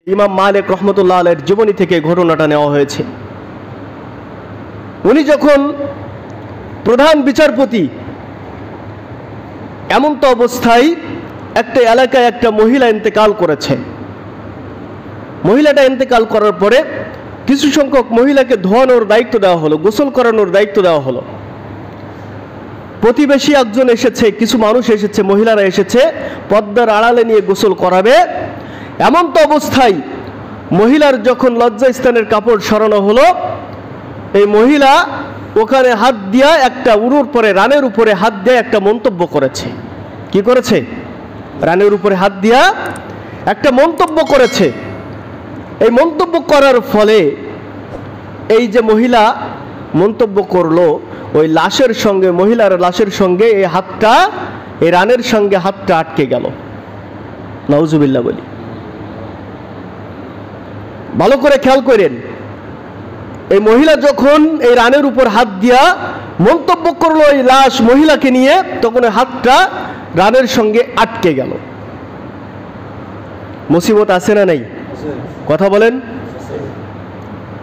ইমাম মালিক রহমতুল্লাহ আলাইহির জীবনী থেকে ঘটনাটা নেওয়া হয়েছে। উনি যখন প্রধান বিচারপতি, এমন তো অবস্থায় একটা এলাকায় একটা মহিলা ইন্তেকাল করেছে। মহিলাটা ইন্তেকাল করার পরে কিছু সংখ্যক মহিলাকে ধোয়ানোর দায়িত্ব দেওয়া হলো, গোসল করানোর দায়িত্ব দেওয়া হলো। প্রতিবেশী একজন এসেছে, কিছু মানুষ এসেছে, মহিলারা এসেছে পর্দার আড়ালে নিয়ে গোসল করাবে। এমন তো অবস্থায় মহিলার যখন লজ্জাস্থানের কাপড় সরানো হলো, এই মহিলা ওখানে হাত দিয়া একটা উরুর পরে, রানের উপরে হাত দিয়ে একটা মন্তব্য করেছে। কি করেছে? রানের উপরে হাত দিয়া একটা মন্তব্য করেছে। এই মন্তব্য করার ফলে এই যে মহিলা মন্তব্য করলো, ওই লাশের সঙ্গে, মহিলার লাশের সঙ্গে এই হাতটা, এই রানের সঙ্গে হাতটা আটকে গেল। নাউজুবিল্লাহ বলি। ভালো করে খেয়াল করেন, এই মহিলা যখন এই রানের উপর হাত দিয়া মন্তব্য করলো এই লাশ মহিলাকে নিয়ে, তখন হাতটা রানের সঙ্গে আটকে গেল। মুসিবত আছে না নাই? কথা বলেন।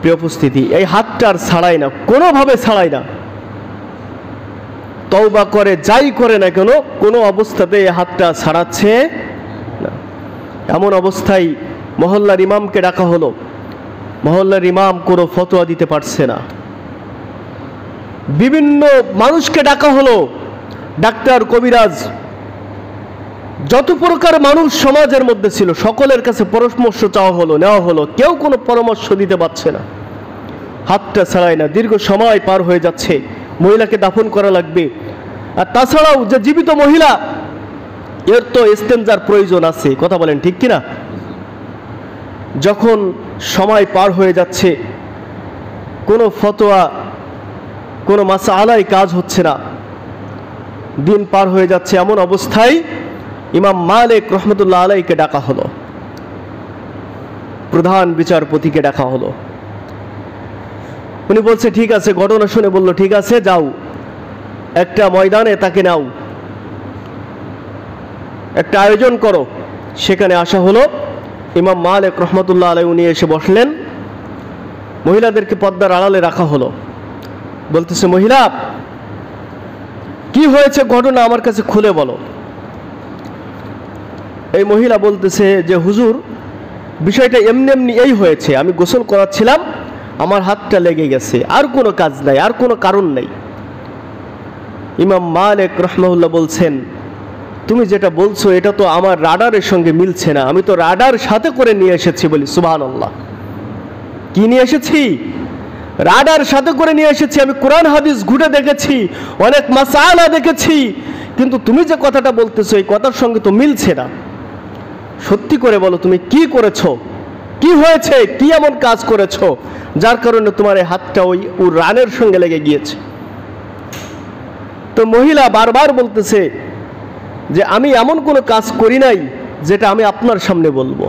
প্রিয় উপস্থিতি, এই হাতটা আর ছাড়াই না, কোনোভাবে ছাড়াই না। তওবা করে যাই করে না কেন, কোনো অবস্থাতে এই হাতটা ছাড়াচ্ছে না। এমন অবস্থায় মহল্লার ইমামকে ডাকা হলো। মহল্লার ইমাম কোনো ফতোয়া দিতে পারছে না। বিভিন্ন মানুষকে ডাকা হলো, ডাক্তার, কবিরাজ, যত প্রকার মানুষ সমাজের মধ্যে ছিল সকলের কাছে পরামর্শ চাওয়া হলো, নেওয়া হলো। কেউ কোনো পরামর্শ দিতে পারছে না। হাতটা ছাড়ায় না। দীর্ঘ সময় পার হয়ে যাচ্ছে, মহিলাকে দাফন করা লাগবে। আর তাছাড়াও যে জীবিত মহিলা, এর তো ইস্তেনজার প্রয়োজন আছে। কথা বলেন, ঠিক কিনা? যখন সময় পার হয়ে যাচ্ছে, কোনো ফতোয়া, কোনো মাসআলায় কাজ হচ্ছে না, দিন পার হয়ে যাচ্ছে। এমন অবস্থায় ইমাম মালিক রহমতুল্লাহ আলাইহিকে ডাকা হলো, প্রধান বিচারপতিকে ডাকা হলো। উনি বলছে ঠিক আছে, ঘটনা শুনে বলল ঠিক আছে, যাও একটা ময়দানে তাকে নাও, একটা আয়োজন করো। সেখানে আসা হলো। ইমাম মালিক রহমতুল্লাহ আলাইহি উনি এসে বসলেন। মহিলাদেরকে পর্দার আড়ালে রাখা হলো। বলতেছে, মহিলা কি হয়েছে ঘটনা আমার কাছে খুলে বলো। এই মহিলা বলতেছে যে হুজুর, বিষয়টা এমনি এমনি এই হয়েছে, আমি গোসল করাচ্ছিলাম, আমার হাতটা লেগে গেছে, আর কোনো কাজ নাই, আর কোনো কারণ নাই। ইমাম মালিক রহমাহুল্লাহ বলছেন, তুমি যেটা বলছো এটা তো আমার রাডারের সঙ্গে মিলছে না, আমি তো রাডার সাথে করে নিয়ে এসেছি। বলি সুবহানাল্লাহ। কি নিয়ে এসেছি? রাডার সাথে করে নিয়ে এসেছি। আমি কোরআন হাদিস ঘুরে দেখেছি, অনেক মাসআলা দেখেছি, কিন্তু তুমি যে কথাটা বলতেছো এই কথার সঙ্গে তো মিলছে না। সত্যি করে বলো, তুমি কি করেছো, কি হয়েছে, কি এমন কাজ করেছো যার কারণে তোমার এই হাতটা ওই রানের সঙ্গে লেগে গিয়েছে? তো মহিলা বারবার বলতেছে যে আমি এমন কোনো কাজ করি নাই যেটা আমি আপনার সামনে বলবো।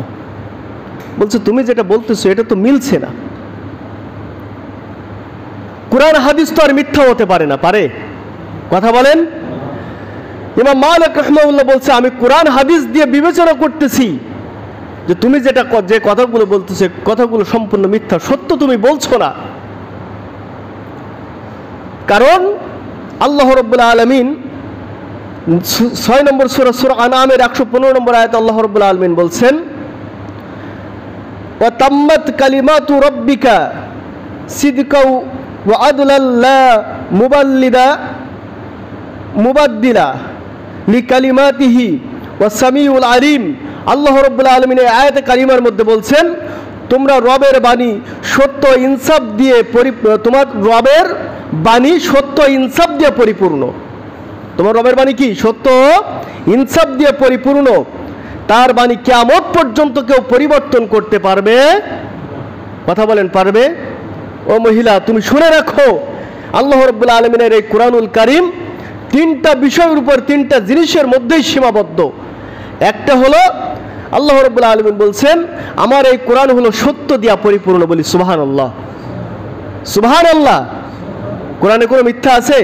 বলছে তুমি যেটা বলতেছো এটা তো মিলছে না। কোরআন হাদিস তো আর মিথ্যা হতে পারে না, পারে? কথা বলেন। ইমাম মালিক রাহিমাহুল্লাহ বলছে, আমি কোরআন হাদিস দিয়ে বিবেচনা করতেছি যে তুমি যেটা, যে কথাগুলো বলতেছো কথাগুলো সম্পূর্ণ মিথ্যা, সত্য তুমি বলছো না। কারণ আল্লাহ রাব্বুল আলামিন 6 নম্বর সূরা, সূরা আনআমের 115 নম্বর আয়াতে আল্লাহ রাব্বুল আলামিন বলছেন, ওয়া তাম্মাত কালিমাতু রাব্বিকা সিদকাও ওয়া আদলাল লা মুবাদ্দিলা লিকালিমাতিহি ওয়াস সামিউল আলিম। আল্লাহ রাব্বুল আলামিন এই আয়াতে কারিমার মধ্যে বলছেন, তোমরা রবের বাণী সত্য ইনসাফ দিয়ে, তোমার রবের বাণী সত্য ইনসাফ দিয়ে পরিপূর্ণ। তোমার রবের বাণী কি? সত্য ইনসাফ দিয়ে পরিপূর্ণ। তার বাণী কিয়ামত পর্যন্ত কেউ পরিবর্তন করতে পারবে? কথা বলেন, পারবে? ও মহিলা, তুমি শুনে রাখো, আল্লাহ রাব্বুল আলামিনের এই কোরআনুল কারীম 3টা বিষয়ের উপর, 3টা জিনিসের মধ্যেই সীমাবদ্ধ। একটা হলো আল্লাহ রাব্বুল আলামিন বলছেন আমার এই কোরআন হলো সত্য দিয়া পরিপূর্ণ। বলি সুবহানাল্লাহ, সুবহানাল্লাহ। কোরআনে কোনো মিথ্যা আছে?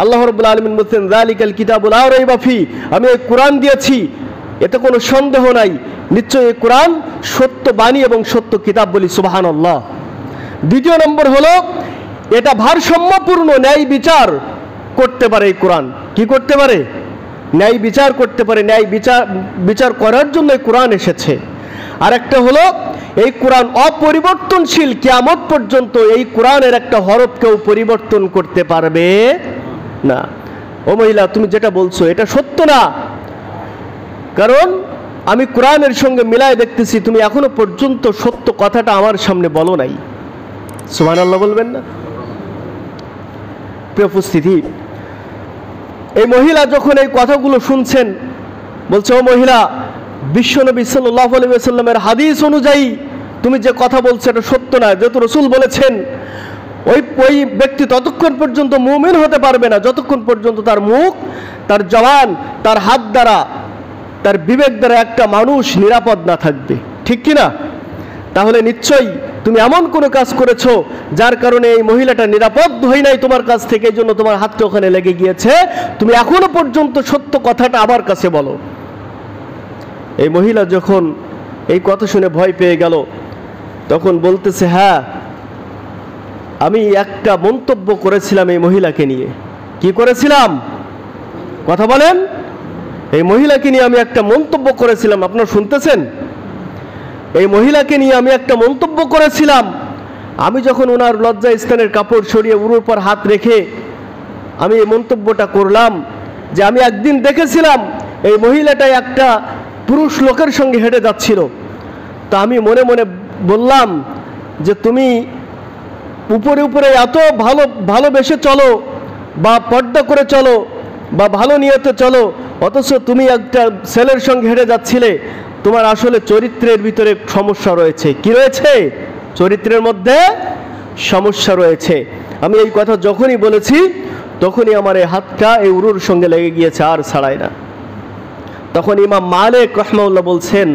আল্লাহ রাব্বুল আলামিন বলছেন যালিকাল কিতাবু লা রাইবা ফি, আমি এই কোরআন দিয়েছি এতে কোনো সন্দেহ নাই, নিশ্চয়ই এই কোরআন সত্য বাণী এবং সত্য কিতাব, বলি সুবহানাল্লাহ। দ্বিতীয় নম্বর হলো, এটা ভারসাম্যপূর্ণ ন্যায় বিচার করতে পারে এই কোরআন। কি করতে পারে? ন্যায় বিচার করতে পারে। ন্যায় বিচার করার জন্য এই কোরআন এসেছে। আর একটা হলো, এই কোরআন অপরিবর্তনশীল, কিয়ামত পর্যন্ত এই কোরআনের একটা হরফ কেউ পরিবর্তন করতে পারবে না। ও মহিলা, তুমি যেটা বলছো এটা সত্য না, কারণ আমি কোরআনের সঙ্গে মিলায় দেখতেছি তুমি এখনো পর্যন্ত সত্য কথাটা আমার সামনে বলো নাই। সুবহানাল্লাহ বলবেন না? প্রিয় উপস্থিতি, এই মহিলা যখন এই কথাগুলো শুনছেন, বলছে, ও মহিলা, বিশ্বনবী সাল্লাল্লাহু আলাইহি ওয়াসাল্লামের হাদিস অনুযায়ী তুমি যে কথা বলছো এটা সত্য না। যেহেতু রাসূল বলেছেন ওই ব্যক্তি ততক্ষণ পর্যন্ত মুমিন হতে পারবে না যতক্ষণ পর্যন্ত তার মুখ, তার জবান, তার হাত দ্বারা, তার বিবেক দ্বারা একটা মানুষ নিরাপদ না থাকবে। ঠিক কি না? তাহলে নিশ্চয়ই তুমি এমন কোনো কাজ করেছো যার কারণে এই মহিলাটা নিরাপদ হয় নাই তোমার কাছ থেকে, এই জন্য তোমার হাতটা ওখানে লেগে গিয়েছে। তুমি এখনো পর্যন্ত সত্য কথাটা আমার কাছে বলো। এই মহিলা যখন এই কথা শুনে ভয় পেয়ে গেল, তখন বলতেছে, হ্যাঁ, আমি একটা মন্তব্য করেছিলাম এই মহিলাকে নিয়ে। কি করেছিলাম? কথা বলেন। এই মহিলাকে নিয়ে আমি একটা মন্তব্য করেছিলাম। আপনারা শুনতেছেন? এই মহিলাকে নিয়ে আমি একটা মন্তব্য করেছিলাম। আমি যখন ওনার লজ্জা স্থানের কাপড় সরিয়ে উরুর পর হাত রেখে আমি এই মন্তব্যটা করলাম যে আমি একদিন দেখেছিলাম এই মহিলাটা একটা পুরুষ লোকের সঙ্গে হেঁটে যাচ্ছিল। তা আমি মনে মনে বললাম যে তুমি উপরে উপরে এত ভালোবেসে চলো বা পর্দা করে চলো বা ভালো নিয়তে চলো, অথচ তুমি একটা ছেলের সঙ্গে হেঁটে যাচ্ছিলে। তোমার আসলে চরিত্রের ভিতরে সমস্যা রয়েছে। কি রয়েছে? চরিত্রের মধ্যে সমস্যা রয়েছে। আমি এই কথা যখনই বলেছি তখনই আমার এই হাতটা এই উরুর সঙ্গে লেগে গিয়েছে, আর ছাড়াই না। তখন ইমাম মালিক রাহমাহুল্লাহ বলছেন,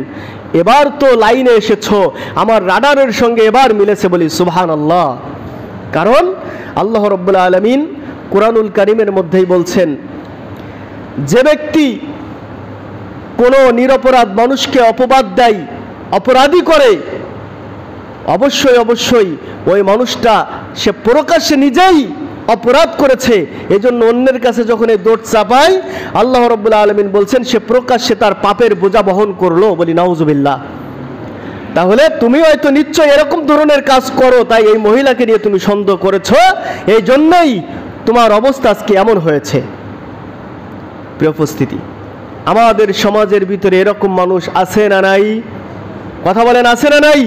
এবার তো লাইনে এসেছো, আমার রাডারের সঙ্গে এবার মিলেছে, বলি সুবহানাল্লাহ। কারণ আল্লাহ রাব্বুল আলামিন কুরআনুল কারীমের মধ্যেই বলছেন, যে ব্যক্তি কোনো নিরপরাধ মানুষকে অপবাদ দেয়, অপরাধী করে, অবশ্যই অবশ্যই ওই মানুষটা সে প্রকাশ্যে নিজেই অপরাধ করেছে। এজন্য অন্যের কাছে যখন এই দোষ চাপায়, আল্লাহ রাব্বুল আলামিন বলছেন সে প্রকাশ্যে তার পাপের বোঝা বহন করলো, বলি নাউজুবিল্লাহ। তাহলে তুমি হয়তো নিশ্চয় এরকম ধরনের কাজ করো, তাই এই মহিলাকে নিয়ে তুমি সন্দেহ করেছো, এই জন্যই তোমার অবস্থা আজকে এমন হয়েছে। প্রিয় উপস্থিতি, আমাদের সমাজের ভিতরে এরকম মানুষ আছে না নাই? কথা বলেন, আছে না নাই?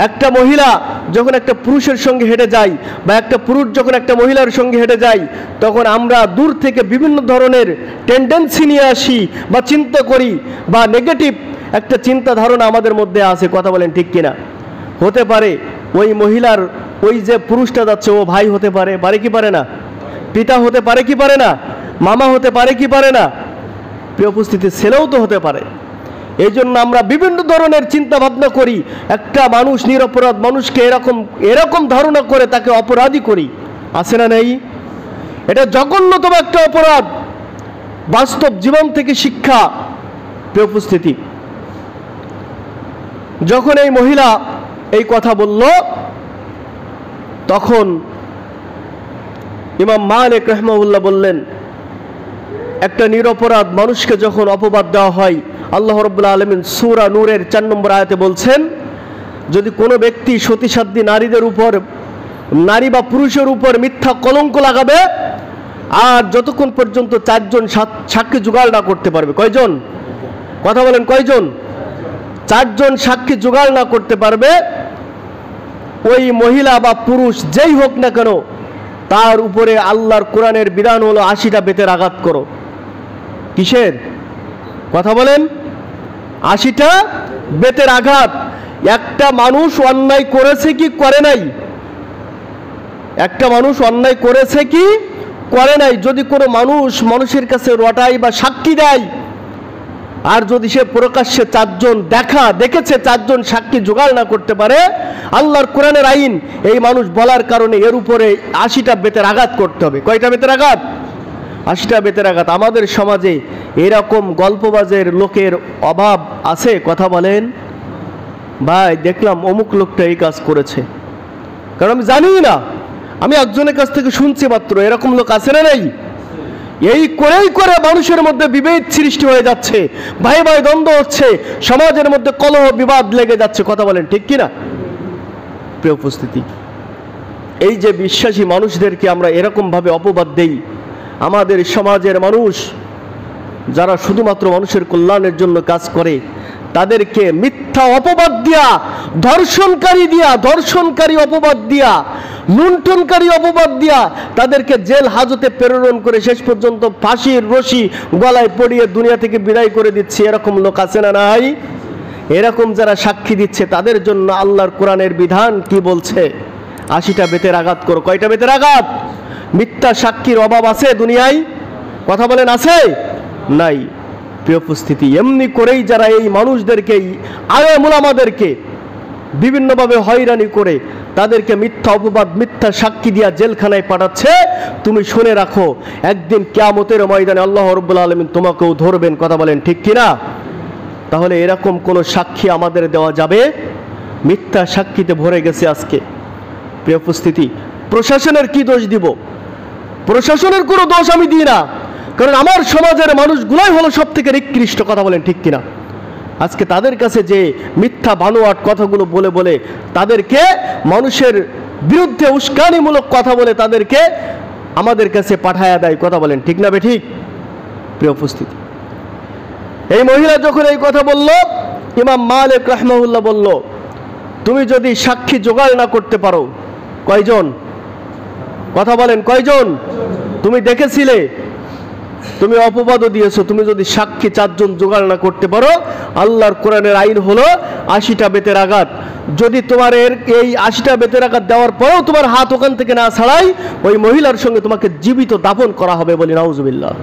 একটা মহিলা যখন একটা পুরুষের সঙ্গে হেঁটে যায় বা একটা পুরুষ যখন একটা মহিলার সঙ্গে হেঁটে যায়, তখন আমরা দূর থেকে বিভিন্ন ধরনের টেন্ডেন্সি নিয়ে আসি বা চিন্তা করি, বা নেগেটিভ একটা চিন্তা ধারণা আমাদের মধ্যে আছে। কথা বলেন ঠিক কিনা? হতে পারে ওই মহিলার ওই যে পুরুষটা যাচ্ছে ও ভাই হতে পারে, পারে কি পারে না? পিতা হতে পারে কি পারে না? মামা হতে পারে কি পারে না? প্রিয় উপস্থিতি, ছেলেও তো হতে পারে। এই জন্য আমরা বিভিন্ন ধরনের চিন্তা ভাবনা করি, একটা মানুষ নিরপরাধ মানুষকে এরকম ধারণা করে তাকে অপরাধী করি। আছে না নাই? এটা জঘন্যতম একটা অপরাধ, বাস্তব জীবন থেকে শিক্ষা। প্রিয় উপস্থিতি, যখন এই মহিলা এই কথা বলল, তখন ইমাম মালিক রাহমাহুল্লাহ বললেন, একটা নিরপরাধ মানুষকে যখন অপবাদ দেওয়া হয়, আল্লাহ রাব্বুল আলামিন সূরা নূরের 4 নম্বর আয়াতে বলছেন, যদি কোনো ব্যক্তি সতীসাধ্যী নারীদের উপর, নারী বা পুরুষের উপর মিথ্যা কলঙ্ক লাগাবে, আর যতক্ষণ পর্যন্ত 4 জন সাক্ষী জোগাড় না করতে পারবে। কয়জন? কথা বলেন, কয়জন? 4 জন সাক্ষী জোগাড় না করতে পারবে, ওই মহিলা বা পুরুষ যেই হোক না কেন, তার উপরে আল্লাহর কোরআনের বিধান হলো 80টা বেতের আঘাত করো। কিসের? কথা বলেন, 80টা বেতের আঘাত। একটা মানুষ অন্যায় করেছে কি করে নাই? একটা মানুষ অন্যায় করেছে কি করে নাই? যদি কোনো মানুষের কাছে রটাই বা সাক্ষী দেয়, আর যদি সে প্রকাশ্যে 4 জন দেখেছে 4 জন সাক্ষী জোগাড় না করতে পারে, আল্লাহর কোরআনের আইন এই মানুষ বলার কারণে এর উপরে 80টা বেতের আঘাত করতে হবে। কয়টা বেতের আঘাত? 80টা বেতের আঘাত। আমাদের সমাজে এরকম গল্পবাজের লোকের অভাব আছে? কথা বলেন। ভাই দেখলাম অমুক লোকটা এই কাজ করেছে, কারণ আমি জানি না, আমি একজনের কাছ থেকে শুনছি মাত্র। এরকম লোক আছে না নাই? এই করেই করে মানুষের মধ্যে বিভেদ সৃষ্টি হয়ে যাচ্ছে, ভাই ভাই দ্বন্দ্ব হচ্ছে, সমাজের মধ্যে কলহ বিবাদ লেগে যাচ্ছে। কথা বলেন ঠিক কিনা? প্রিয় উপস্থিতি, এই যে বিশ্বাসী মানুষদেরকে আমরা এরকম ভাবে অপবাদ দেই, আমাদের সমাজের মানুষ যারা শুধুমাত্র মানুষের কল্যাণের জন্য কাজ করে, তাদেরকে মিথ্যা অপবাদ দিয়া, ধর্ষণকারী অপবাদ দিয়া, লুণ্ঠনকারী অপবাদ দিয়া তাদেরকে জেল হাজতে প্রেরণ করে শেষ পর্যন্ত ফাঁসির রশি গলায় পড়িয়ে দুনিয়া থেকে বিদায় করে দিচ্ছে। এরকম লোক আছে না নাই? এরকম যারা সাক্ষী দিচ্ছে তাদের জন্য আল্লাহর কোরআনের বিধান কি বলছে? 80টা বেতের আঘাত করো। কয়টা বেতের আঘাত? মিথ্যা সাক্ষীর অভাব আছে দুনিয়ায়? কথা বলেন আছে? নাই। প্রিয় উপস্থিতি, এমনি করেই যারা এই মানুষদেরকে, আলেম উলামাদেরকে বিভিন্নভাবে হয়রানি করে তাদেরকে মিথ্যা অপবাদ, মিথ্যা সাক্ষী দিয়া জেলখানায় পাঠাচ্ছে, তুমি শুনে রাখো, একদিন কিয়ামতের ময়দানে আল্লাহ রাব্বুল আলামিন তোমাকেও ধরবেন। কথা বলেন ঠিক কিনা? তাহলে এরকম কোনো সাক্ষী আমাদের দেওয়া যাবে? মিথ্যা সাক্ষীতে ভরে গেছে আজকে। প্রিয় উপস্থিতি, প্রশাসনের কি দোষ দিব? প্রশাসনের কোনো দোষ আমি দিই না, কারণ আমার সমাজের মানুষগুলাই হলো সব থেকে নিকৃষ্ট। কথা বলেন ঠিক কিনা? আজকে তাদের কাছে যে মিথ্যা বানোয়াট কথাগুলো বলে বলে তাদেরকে মানুষের বিরুদ্ধে উস্কানিমূলক কথা বলে তাদেরকে আমাদের কাছে পাঠায়া দেয়। কথা বলেন ঠিক না বেঠিক? প্রিয় উপস্থিতি, এই মহিলা যখন এই কথা বলল, ইমাম মালিক রাহমাহুল্লাহ বলল, তুমি যদি সাক্ষী জোগাড় না করতে পারো, কয়জন? কথা বলেন কয়জন? তুমি দেখেছিলে, তুমি অপবাদও দিয়েছো, তুমি যদি সাক্ষী 4 জন জোগাড় না করতে পারো, আল্লাহর কোরআনের আইন হলো 80টা বেতের আঘাত। যদি তোমার এই 80টা বেতের আঘাত দেওয়ার পরেও তোমার হাত ওখান থেকে না ছাড়াই, ওই মহিলার সঙ্গে তোমাকে জীবিত দাফন করা হবে। বলি নাউজুবিল্লাহ।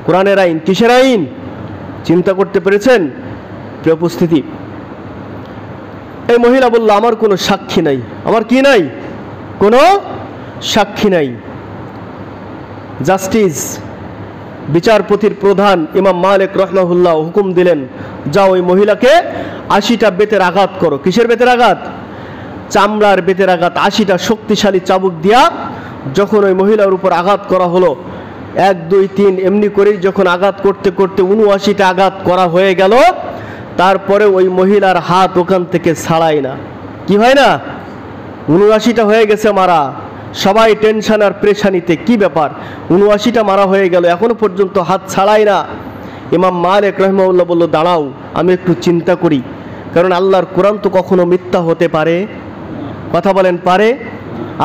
কোরআনের আইন, কিসের আইন? চিন্তা করতে পেরেছেন? প্রিয় উপস্থিতি, এই মহিলা বলল, আমার কোনো সাক্ষী নাই। আমার কি নাই? কোনো সাক্ষী নাই। জাস্টিস, বিচারপতির প্রধান ইমাম মালিক রাহমাহুল্লাহ হুকুম দিলেন, যাও ওই মহিলাকে 80টা বেতের আঘাত করো। কিসের বেতের আঘাত? চামড়ার বেতের আঘাত। 80টা শক্তিশালী চাবুক দিয়া যখন ওই মহিলার উপর আঘাত করা হলো, 1 2 3 এমনি করেই যখন আঘাত করতে করতে 79টা আঘাত করা হয়ে গেল, তারপরে ওই মহিলার হাত ওখান থেকে ছাড়াই না। কি হয় না? 79টা হয়ে গেছে মারা, সবাই টেনশন আর প্রেশানিতে, কি ব্যাপার 79টা মারা হয়ে গেল, এখনো পর্যন্ত হাত ছাড়াই না। ইমাম মালিক রাহমাহুল্লাহ বলল, দাঁড়াও, আমি একটু চিন্তা করি, কারণ আল্লাহর কোরআন তো কখনো মিথ্যা হতে পারে? কথা বলেন পারে?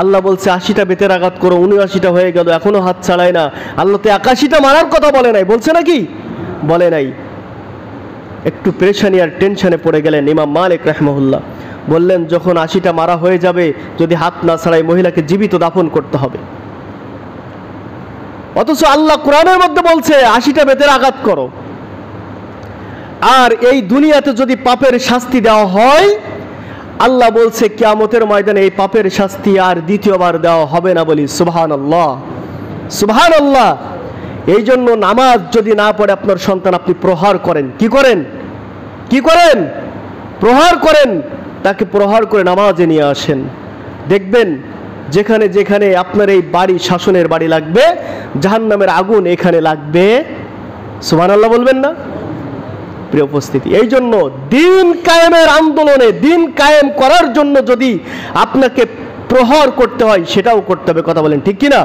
আল্লাহ বলছে 80টা বেতের আঘাত করো, 79টা হয়ে গেল, এখনো হাত ছাড়াই না। আল্লাহ তো 81টা মারার কথা বলে নাই, বলছে নাকি? বলে নাই। একটু প্রেশানি আর টেনশনে পড়ে গেলেন ইমাম মালিক রাহমাহুল্লাহ। বললেন, যখন 80টা মারা হয়ে যাবে, যদি হাত না ছাড়াই মহিলাকে জীবিত দাফন করতে হবে। অথচ আল্লাহ কোরআনের মধ্যে বলছে 80টা বেতের আঘাত করো। আর এই দুনিয়াতে যদি পাপের শাস্তি দেওয়া হয়, আল্লাহ বলছে কিয়ামতের ময়দানে এই পাপের শাস্তি আর দ্বিতীয়বার দেওয়া হবে না। বলি সুবহানাল্লাহ, সুবহানাল্লাহ। এই জন্য নামাজ যদি না পড়ে আপনার সন্তান, আপনি প্রহার করেন। কি করেন? কি করেন? প্রহার করেন। তাকে প্রহার করে নামাজে নিয়ে আসেন। দেখবেন যেখানে যেখানে আপনার এই বাড়ি শাসনের বাড়ি লাগবে, জাহান্নামের আগুন এখানে লাগবে। সুবহানাল্লাহ বলবেন না? প্রিয় উপস্থিতি, এই জন্য দিন কায়েমের আন্দোলনে, দিন কায়েম করার জন্য যদি আপনাকে প্রহার করতে হয়, সেটাও করতে হবে। কথা বলেন ঠিক কিনা?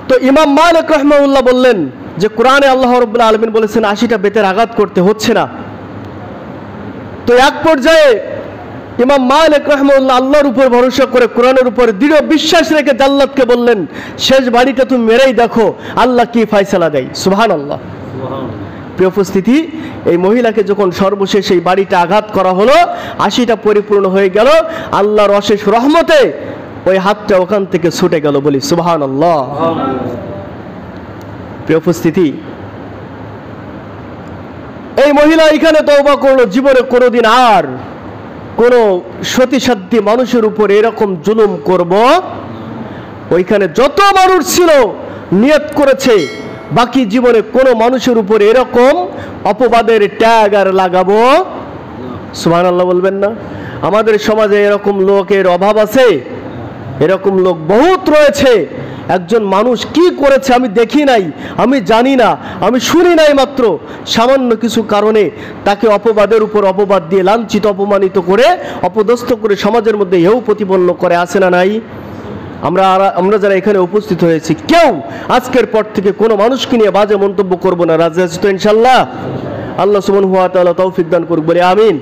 তো ইমাম মালিক রাহমাহুল্লাহ বললেন যে কোরআনে আল্লাহ রাব্বুল আলামিন বলেছেন 80টা বেতের আঘাত করতে হচ্ছে না। তো এক পর্যায়ে ইমাম মালিক রাহমাহুল্লাহ আল্লাহর উপর ভরসা করে, কোরআনের উপর দৃঢ় বিশ্বাস রেখে জাল্লাদকে বললেন, শেষ বাড়িটা তুমি মেরেই দেখো আল্লাহ কি ফয়সালা দেয়। সুবহানাল্লাহ। প্রিয় উপস্থিতি, এই মহিলাকে যখন সর্বশেষ এই বাড়িটা আঘাত করা হলো, 80টা পরিপূর্ণ হয়ে গেল, আল্লাহর অশেষ রহমতে ওই হাতটা ওখান থেকে ছুটে গেল। বলি সুবহানাল্লাহ। প্রিয় উপস্থিতি, এই মহিলা এখানে তওবা করলো, জীবনে কোনোদিন আর কোনো সতীসাধ্যী মানুষের উপর এরকম জুলুম করব। ওইখানে যত মানুষ ছিল নিয়ত করেছে বাকি জীবনে কোনো মানুষের উপর এরকম অপবাদের ট্যাগ আর লাগাবো। সুবহানাল্লাহ বলবেন না? আমাদের সমাজে এরকম লোকের অভাব আছে? এরকম লোক বহুত রয়েছে। একজন মানুষ কি করেছে আমি দেখি নাই, আমি জানি না, আমি শুনি নাই, মাত্র সামান্য কিছু কারণে তাকে অপবাদের উপর অপবাদ দিয়ে লাঞ্ছিত অপমানিত করে অপদস্থ করে সমাজের মধ্যে হেউ প্রতিপন্ন করে, আছে না নাই? আমরা যারা এখানে উপস্থিত হয়েছি কেউ আজকের পর থেকে কোনো মানুষকে নিয়ে বাজে মন্তব্য করবো না। রাজি আছি তো ইনশাল্লাহ? আল্লাহ সুবহানাহু ওয়া তাআলা তৌফিক দান করুক, বলে আমিন।